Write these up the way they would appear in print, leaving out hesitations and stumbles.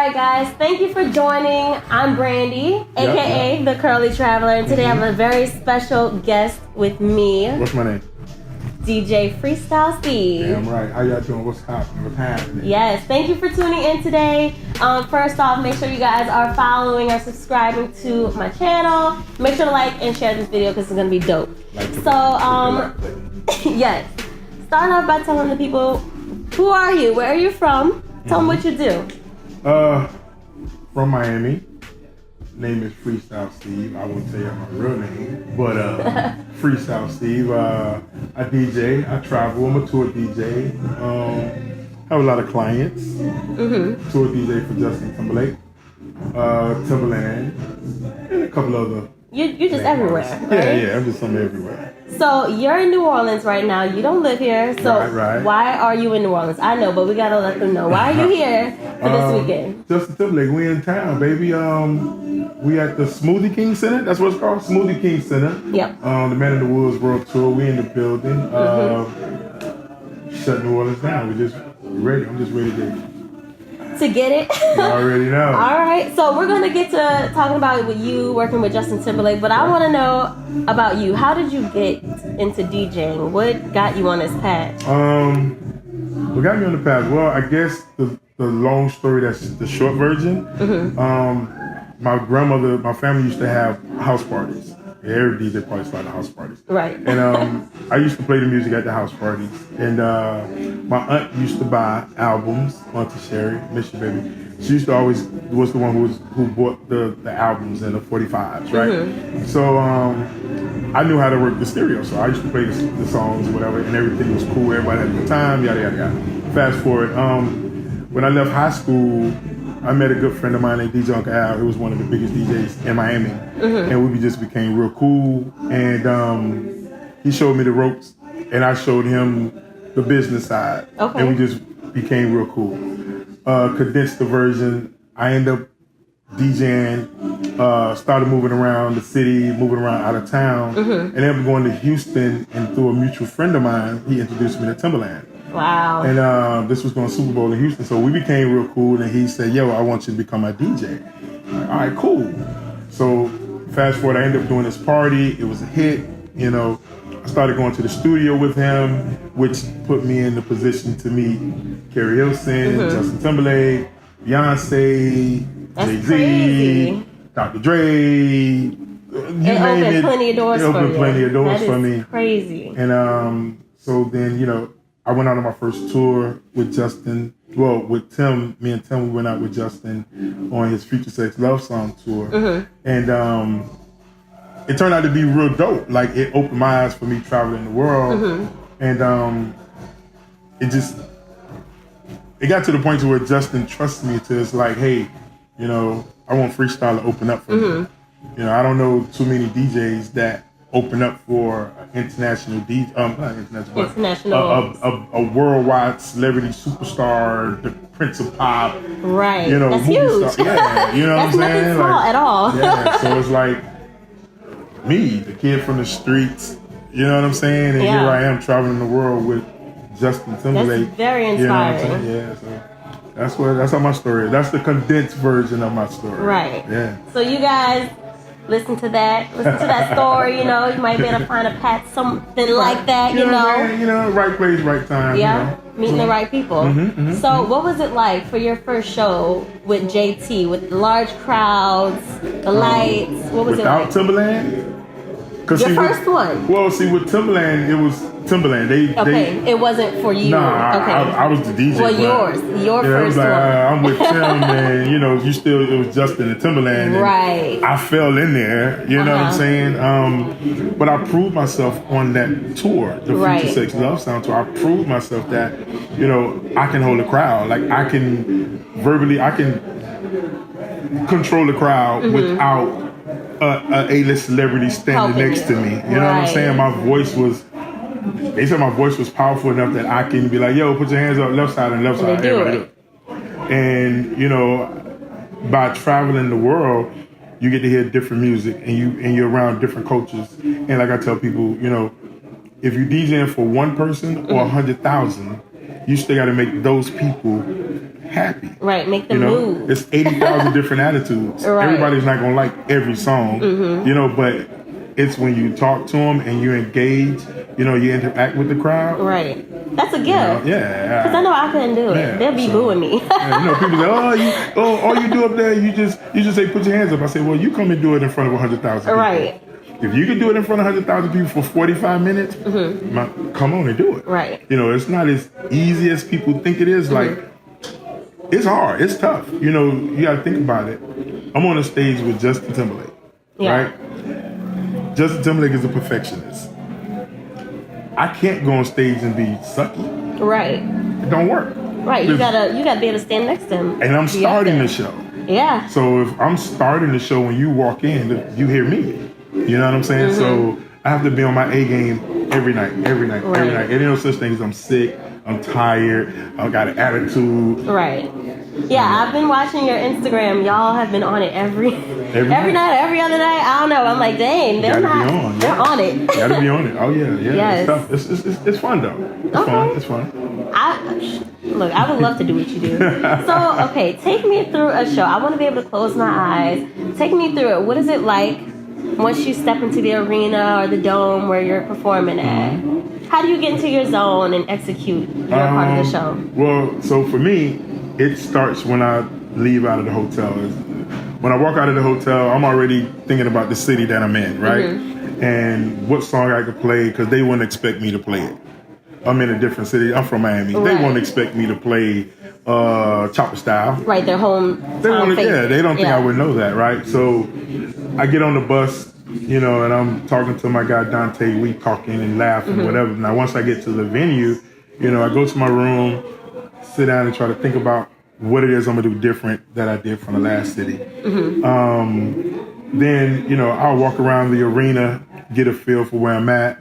right, guys. Thank you for joining. I'm Brandy, a.k.a. The Curly Traveler. And today I have a very special guest with me. What's my name? DJ FreeStyle Steve. Damn right. How y'all doing? What's happening? Yes. Thank you for tuning in today. First off, make sure you guys are following or subscribing to my channel. Make sure to like and share this video because it's going to be dope. Yes. Start off by telling the people, who are you? Where are you from? Tell them what you do. From Miami. Name is FreeStyle Steve. I won't tell you my real name, but FreeStyle Steve. I DJ. I travel. I'm a tour DJ. Have a lot of clients. Tour DJ for Justin Timberlake, Timberland, and a couple other. You're just everywhere. Right? Yeah. I'm just everywhere. So you're in New Orleans right now. You don't live here. So right. Why are you in New Orleans? I know, but we gotta let them know. Why are you here for this weekend? Justin Timberlake, we in town, baby. We at the Smoothie King Center. That's what it's called, Smoothie King Center. Yep. The Man in the Woods World Tour. We in the building. Shut New Orleans down. We just ready. I'm just ready to get it. You already know. All right, so we're gonna get to talking about with you working with Justin Timberlake, but I want to know about you. How did you get into DJing? What got you on this path? What got me on the path? Well, I guess the long story, that's the short version. My grandmother, my family used to have house parties. Every DJ party started house parties. Right. And I used to play the music at the house parties. And my aunt used to buy albums, Auntie Sherry, miss you, baby. She used to always was the one who bought the albums and the 45s, right? So I knew how to work the stereo. So I used to play the songs, whatever, and everything was cool. Everybody had a good time, yada, yada, yada. Fast forward, when I left high school, I met a good friend of mine named DJ Uncle Al. He was one of the biggest DJs in Miami. And we just became real cool. And he showed me the ropes, and I showed him the business side. Okay. And we just became real cool. Condensed the version, I ended up DJing, started moving around the city, moving around out of town, and ended up going to Houston, and through a mutual friend of mine, he introduced me to Timberland. Wow. And this was going to Super Bowl in Houston, so we became real cool, and he said, yo, I want you to become my DJ. I'm like, all right, cool. So fast forward, I ended up doing this party. It was a hit, you know. I started going to the studio with him, which put me in the position to meet Carrie Hilson, Justin Timberlake, Beyonce, Jay-Z, Dr. Dre. You name it. Plenty of doors it opened plenty of doors for me. Crazy. And so then, you know, I went out on my first tour with Justin. Well, with Tim. Me and Tim, we went out with Justin on his Future Sex Love Song tour. And it turned out to be real dope. Like, it opened my eyes for me traveling the world. And it got to the point to where Justin trusted me to, it's like, hey, you know, I want freestyle to open up for me. You know, I don't know too many DJs that open up for international DJ, a worldwide celebrity superstar, the Prince of Pop, right? You know, that's movie huge. Star. Yeah, you know what I'm saying? That's nothing small at all. Yeah, so it's like me, the kid from the streets. You know what I'm saying? And here I am traveling the world with Justin Timberlake. That's very inspiring. You know what I'm saying? Yeah, so that's how my story is. That's the condensed version of my story. Right. Yeah. So you guys listen to that story, you know, you might be able to find a path, something like that, you know. You know, right place, right time. Yeah, you know. meeting the right people. So what was it like for your first show with JT, with large crowds, the lights? What was it like? Without Timberland? Your first one. Well, see, with Timberland, it was Timberland. It wasn't for you. Nah, okay. I was the DJ. Well, your first one. I'm with Tim, and you know, it was Justin and Timberland. And right. I fell in there. You know what I'm saying? But I proved myself on that tour, the Future Sex Love Sound tour. I proved myself that, you know, I can hold a crowd. Like, I can control the crowd without a A-list celebrity standing next to me. You know what I'm saying? They said my voice was powerful enough that I can be like, yo, put your hands up, left side and left side. Everybody do it. And, you know, by traveling the world, you get to hear different music, and you're around different cultures. And like I tell people, you know, if you're DJing for one person or 100,000, you still got to make those people happy. Right, make them move. It's 80,000 different attitudes. Right. Everybody's not going to like every song, but it's when you talk to them and you engage, you interact with the crowd. Right. That's a gift. Yeah. Because I know I couldn't do it. Yeah, They'll be booing me. People say, all you do up there, you just say, put your hands up. I say, well, you come and do it in front of 100,000 people. Right. If you can do it in front of 100,000 people for 45 minutes, come on and do it. Right. It's not as easy as people think it is. Like, it's hard. It's tough. You got to think about it. I'm on a stage with Justin Timberlake, right? Justin Timberlake is a perfectionist. I can't go on stage and be sucky. Right. It don't work. Right. You gotta be able to stand next to him. And I'm starting the show. Yeah. So if I'm starting the show, when you walk in, you hear me. You know what I'm saying? So I have to be on my A game every night. Every night. And there's no such thing as I'm sick, I'm tired, I got an attitude. Right. Yeah, I've been watching your Instagram. Y'all have been on it every night, every other night. I don't know. I'm like, dang, they're on it. You gotta be on it. Oh yeah. Yes. It's tough. It's fun though. It's fun. Look, I would love to do what you do. So, okay, take me through a show. I want to be able to close my eyes. Take me through it. What is it like once you step into the arena or the dome where you're performing at? How do you get into your zone and execute your part of the show? Well, so for me, it starts when I leave out of the hotel. When I walk out of the hotel, I'm already thinking about the city that I'm in, right? And what song I could play, because they wouldn't expect me to play it. I'm in a different city. I'm from Miami. Right. They won't expect me to play Chopper Style. Right, their home. They don't think I would know that, right? So I get on the bus, and I'm talking to my guy Dante. We talking and laughing, whatever. Now, once I get to the venue, I go to my room, sit down and try to think about what it is I'm gonna do different that I did from the last city. Then, I'll walk around the arena, get a feel for where I'm at,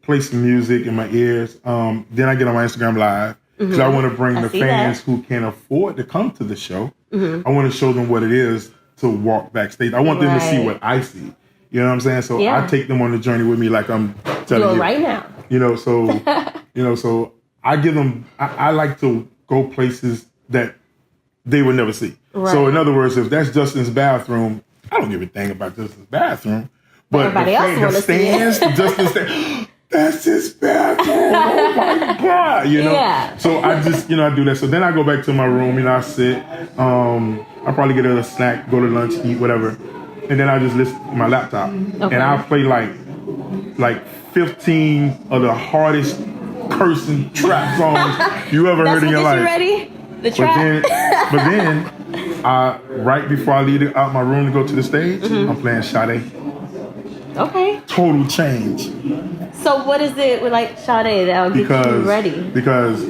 play some music in my ears. Then I get on my Instagram Live because I want to bring the fans who can't afford to come to the show. I want to show them what it is to walk backstage. I want them to see what I see. You know what I'm saying? So I take them on the journey with me, like I'm telling you right now. So I give them. I like to go places that they would never see. Right. So in other words, if that's Justin's bathroom, I don't give a thing about Justin's bathroom. But everybody else want to see it. Justin's stands. That's his bathroom. Oh my God. Yeah. So I just, I do that. So then I go back to my room, I sit. I probably get a snack, go to lunch, eat, whatever. And then I just listen to my laptop. Okay. And I'll play like 15 of the hardest cursing trap songs you ever heard in your life. You ready? The trap. But then right before I leave out my room to go to the stage, I'm playing Sade. Okay. Total change. So what is it with Sade that'll get you ready? Because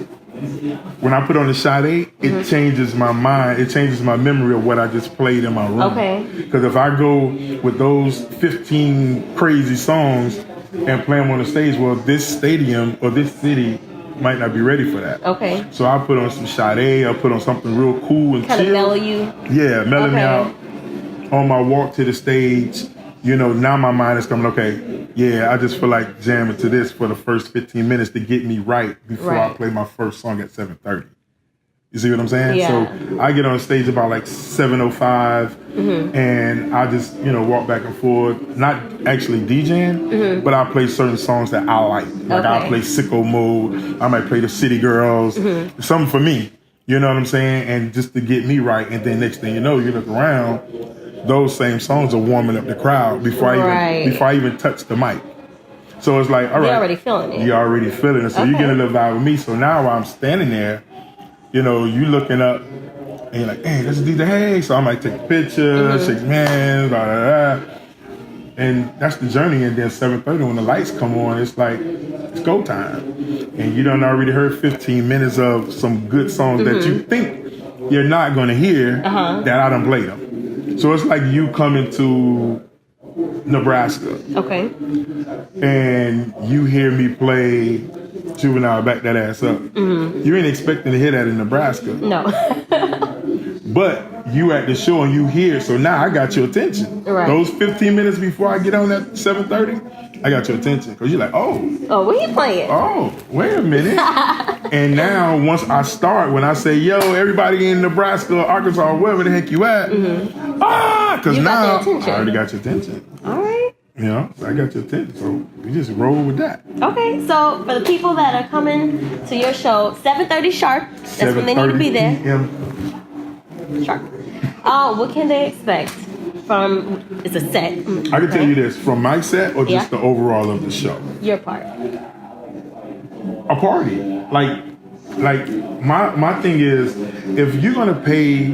when I put on the Sade, it changes my mind. It changes my memory of what I just played in my room. Okay. Because if I go with those 15 crazy songs and play them on the stage, well, this stadium or this city might not be ready for that. Okay. So I put on some Sade. I put on something real cool and chill. Kind of mellow you? Yeah, mellow me out. On my walk to the stage, now my mind is coming, I just feel like jamming to this for the first 15 minutes to get me right before I play my first song at 7:30. You see what I'm saying? Yeah. So I get on stage about 7:05 and I just, walk back and forth, not actually DJing, but I play certain songs that I like. I'll play Sicko Mode, I might play the City Girls, something for me, you know what I'm saying? And just to get me right, and then next thing you know, you look around, those same songs are warming up the crowd before I even touch the mic. So it's like, all right. You're already feeling it. You're already feeling it. So you get a little vibe with me. So now while I'm standing there, you looking up and you're like, hey, let's do the hey. So I might take a picture, shake hands, blah, blah, blah. And that's the journey. And then 7:30 when the lights come on, it's like, it's go time. And you done already heard 15 minutes of some good songs that you think you're not going to hear that I done played them. So it's like you coming to Nebraska. Okay. And you hear me play Juvenile, Back That Ass Up. You ain't expecting to hear that in Nebraska. No. But you at the show and you hear, so now I got your attention. Right. Those 15 minutes before I get on at 7:30, I got your attention. Because you're like, oh, what you playing? Oh, wait a minute. And now, once I start, when I say, yo, everybody in Nebraska, Arkansas, wherever the heck you at, because now I already got your attention. All right. You know, so I got your attention, so we just roll with that. Okay, so for the people that are coming to your show, 7:30 sharp, that's when they need to be there. PM. Sharp. What can they expect from, it's a set. I can tell you this, from my set or just the overall of the show? Your part. A party. Like my thing is, if you're gonna pay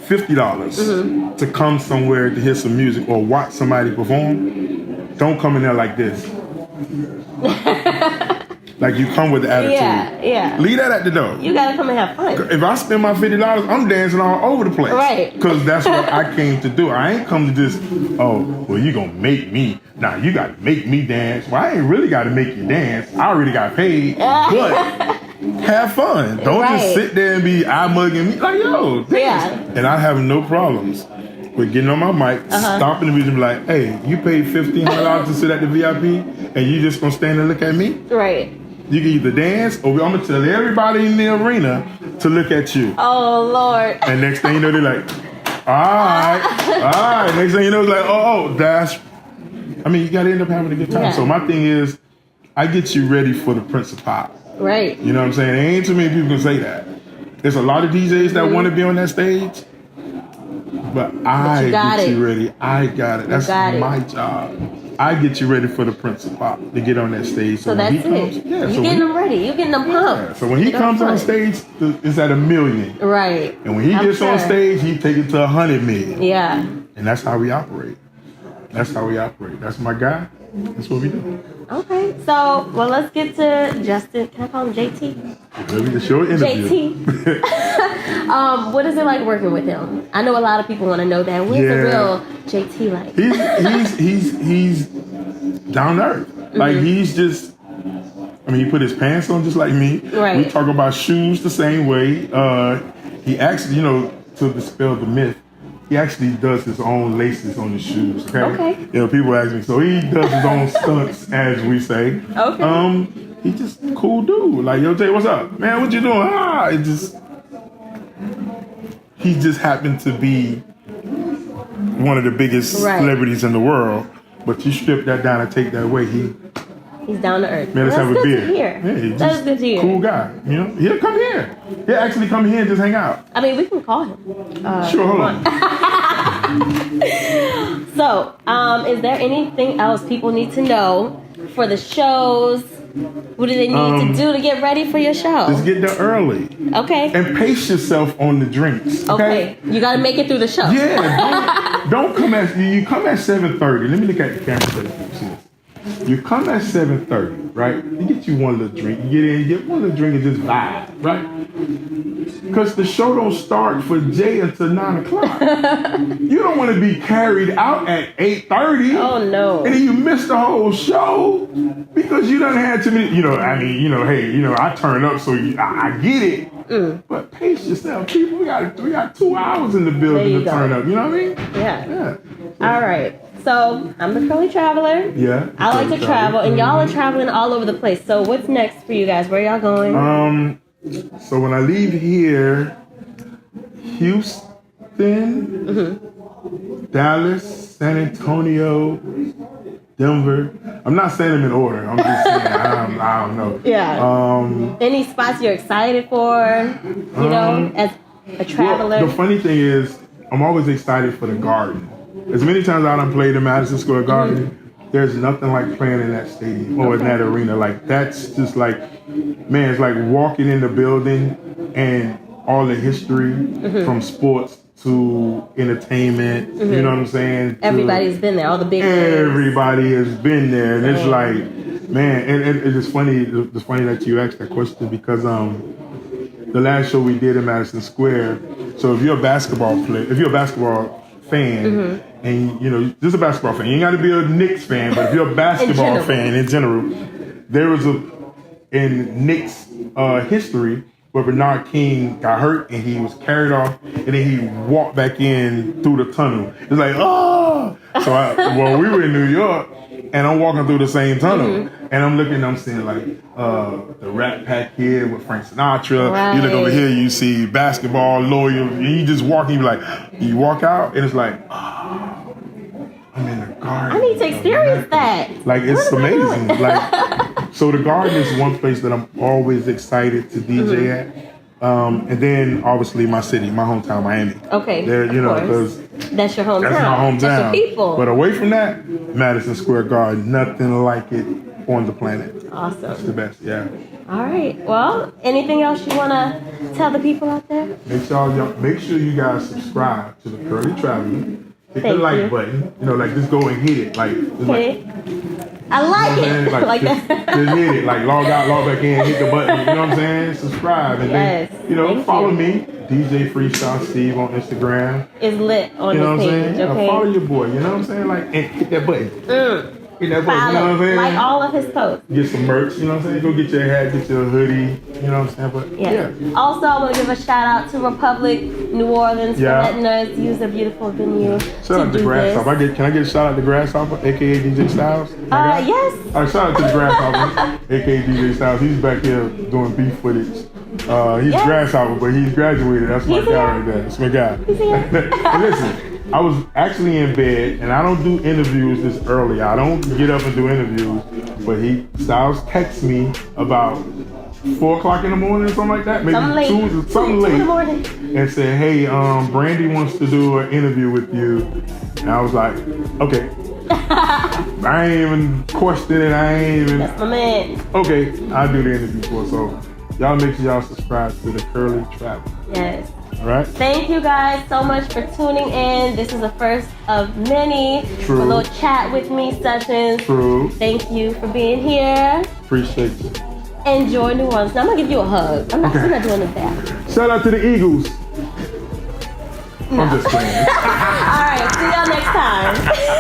$50 to come somewhere to hear some music or watch somebody perform, don't come in there like this. Like you come with the attitude. Yeah. Leave that at the door. You gotta come and have fun. If I spend my $50, I'm dancing all over the place. Right. Because that's what I came to do. I ain't come to just, well, you gonna make me. Nah, you gotta make me dance. Well, I ain't really gotta make you dance. I already got paid. But have fun. Don't just sit there and be eye-mugging me. Like, yo, dance. And I have no problems with getting on my mic, stopping the music and be like, hey, you paid $1,500 to sit at the VIP and you just gonna stand and look at me? Right. You can either dance or I'm gonna tell everybody in the arena to look at you. Oh, Lord. And next thing you know, they're like, all right. Next thing you know, it's like, you gotta end up having a good time. So my thing is, I get you ready for the Prince of Pop. Right. You know what I'm saying? There ain't too many people can say that. There's a lot of DJs that want to be on that stage, but I get you ready. I got it. That's my job. I get you ready for the Prince of Pop to get on that stage. So that's it. You're getting them ready. You're getting them pumped. So when he comes on stage, it's at 1 million. Right. And when he gets on stage, he take it to 100 million. Yeah. And that's how we operate. That's my guy. That's what we do. Okay, so let's get to Justin. Can I call him JT? Maybe the show interview. JT. What is it like working with him? I know a lot of people want to know that. What's the real JT like? He's down to earth. Like he's just. He put his pants on just like me. Right. We talk about shoes the same way. He actually, to dispel the myth, he actually does his own laces on his shoes. Okay. People ask me, so he does his own stunts, as we say. Okay. He's just a cool dude. Like, yo, Jay, what's up, man? What you doing? He just happened to be one of the biggest celebrities in the world. But you strip that down and take that away, he's down to earth. Man, let's have a beer. Yeah, that's good to hear. Cool guy. He'll come here. He'll actually come here and just hang out. We can call him. Sure, hold on. So, is there anything else people need to know for the shows? What do they need to do to get ready for your show? Just get there early. Okay. And pace yourself on the drinks. Okay. You got to make it through the show. Yeah. Don't come at, you come at 7:30. Let me look at the camera so you can see this. You come at 7:30, right? You get you one little drink. You get in, you get one little drink and just vibe, right? Because the show don't start for Jay until 9 o'clock. You don't want to be carried out at 8:30. Oh no! And then you miss the whole show because you done had too many. I turn up, so I get it. But pace yourself, people. We got 2 hours in the building to turn up. You know what I mean? Yeah. All right. So, I'm the Curly Traveler. Yeah. I like to travel, and y'all are traveling all over the place. So, what's next for you guys? Where y'all going? So when I leave here, Houston, Dallas, San Antonio, Denver. I'm not saying them in order. I'm just saying, I don't know. Yeah. Any spots you're excited for, as a traveler? Well, the funny thing is, I'm always excited for the Garden. As many times I done played in Madison Square Garden, there's nothing like playing in that stadium or in that arena. Like, that's just like, man, it's like walking in the building and all the history from sports to entertainment. You know what I'm saying? Everybody's been there. All the big Everybody has been there. And it's like, man, and it's funny that you asked that question because the last show we did in Madison Square, so if you're a basketball fan, and just a basketball fan, you ain't got to be a Knicks fan, but if you're a basketball fan in general, there was in Knicks history, but Bernard King got hurt and he was carried off, and then he walked back in through the tunnel. It's like, oh! So we were in New York, and I'm walking through the same tunnel, and I'm seeing like the Rat Pack here with Frank Sinatra. Right. You look over here, you see basketball, lawyer, and you just walk, and you walk out, and it's like, oh, I'm in the garden. I need to experience that. Like, it's amazing. Like, so the garden is one place that I'm always excited to DJ at. And then obviously my city, my hometown, Miami. Okay. There, you know, because that's your hometown. that's my hometown. That's your people. But away from that, Madison Square Garden, nothing like it on the planet. Awesome. It's the best, yeah. All right. Well, anything else you want to tell the people out there? Make sure you guys subscribe to the Curly Traveler. Hit the Thank like you. button. You know, like just go and hit it. Like, just Okay. I like it. Like just, that. just hit it. Like log out, log back in, hit the button. You know what I'm saying? Subscribe. And Yes. then, you know, Thank follow you. me, DJ FreeStyle Steve on Instagram. It's lit on You know what this I'm page, saying? okay? Follow your boy, you know what I'm saying? Like, and hit that button. Hit that button, Follow. you know what I'm saying? Like all of his posts. Get some merch, you know what I'm saying? Go get your hat, get your hoodie, you know what I'm saying? But yeah. Also, I want to give a shout out to Republic New Orleans for Yeah. letting us use a beautiful venue Shout out to do Grasshopper. this. Can I get a shout out to Grasshopper, aka DJ Stylez? Yes. All right, shout out to the Grasshopper, aka DJ Stylez. He's back here doing beef footage. He's Yes. Grasshopper, but he's graduated. That's my He's guy here. right there. That's my guy. He's here. But listen, I was actually in bed, and I don't do interviews this early. I don't get up and do interviews. But Stylez texts me about 4 o'clock in the morning or something like that. Maybe Something late. 2, something 2 in the late. morning. And said, hey, Brandy wants to do an interview with you. And I was like, okay. I ain't even questioning it. I ain't even. That's my man. Okay, I'll do the interview for it. So y'all make sure y'all subscribe to the Curly Traveler. Yes. All right? Thank you guys so much for tuning in. This is the first of many. True. A little chat with me sessions. True. Thank you for being here. Appreciate you. Enjoy New Orleans. Now I'm gonna give you a hug. I'm not doing it that. Shout out to the Eagles. I'm just playing. All right. See y'all next time.